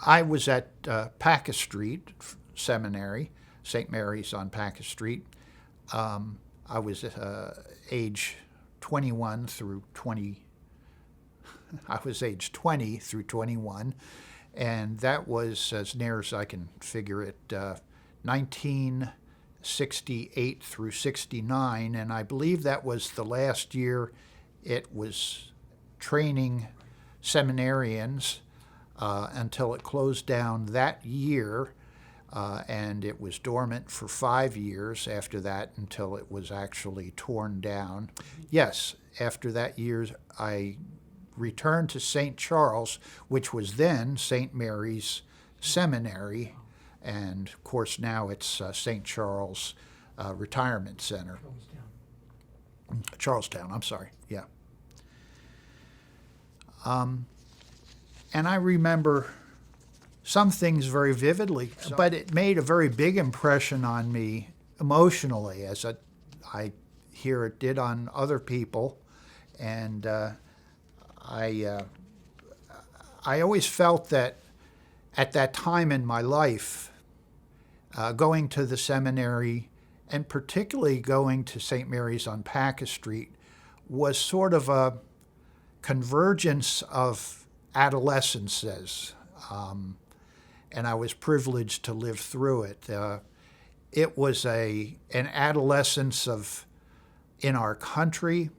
I was at Paca Street Seminary, St. Mary's on Paca Street. I was age 21 through 20. I was age 20 through 21, and that was, as near as I can figure it, 1968 through 69, and I believe that was the last year it was training seminarians until it closed down that year, and it was dormant for 5 years after that until it was actually torn down. Yes, after that year, I returned to St. Charles, which was then St. Mary's Seminary, and of course now it's St. Charles Retirement Center. Charlestown, I'm sorry, yeah. And I remember some things very vividly, but it made a very big impression on me emotionally, as I hear it did on other people. And I always felt that at that time in my life, going to the seminary, and particularly going to St. Mary's on Paca Street, was sort of a convergence of adolescences, and I was privileged to live through it. It was an adolescence in our country.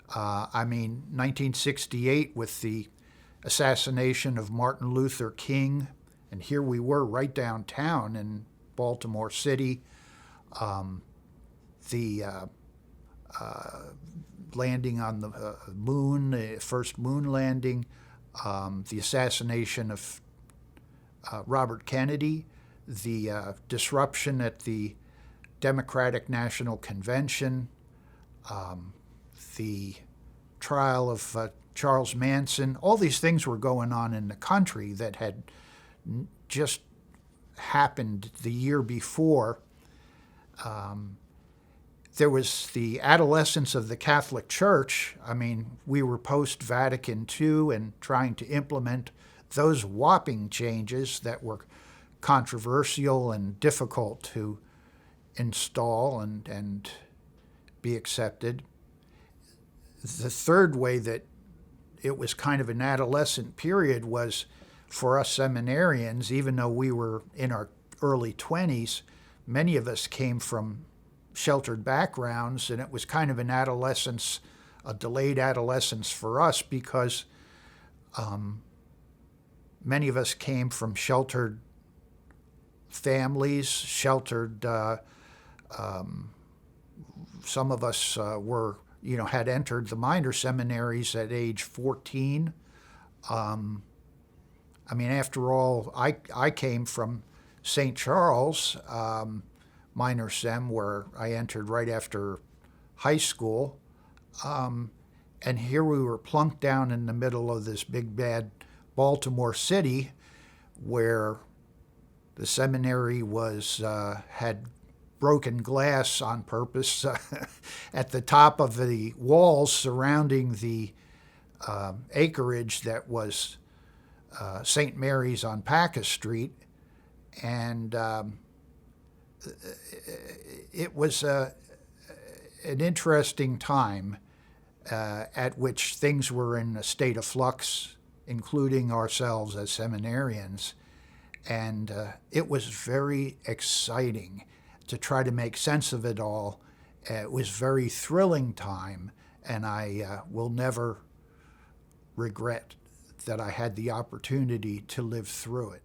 1968 with the assassination of Martin Luther King, and here we were right downtown in Baltimore City. The landing on the moon, the first moon landing, the assassination of Robert Kennedy, the disruption at the Democratic National Convention, the trial of Charles Manson. All these things were going on in the country that had just happened the year before. There was the adolescence of the Catholic Church. We were post-Vatican II and trying to implement those whopping changes that were controversial and difficult to install and be accepted. The third way that it was kind of an adolescent period was for us seminarians, even though we were in our early 20s, many of us came from sheltered backgrounds, and it was kind of an adolescence, a delayed adolescence for us because many of us came from sheltered families, sheltered, some of us had entered the minor seminaries at age 14. After all, I came from St. Charles, minor sem, where I entered right after high school. And here we were plunked down in the middle of this big bad Baltimore City, where the seminary had broken glass on purpose at the top of the walls surrounding the acreage that was St. Mary's on Paca Street. And it was an interesting time at which things were in a state of flux, including ourselves as seminarians. And it was very exciting to try to make sense of it all. It was a very thrilling time, and I will never regret that I had the opportunity to live through it.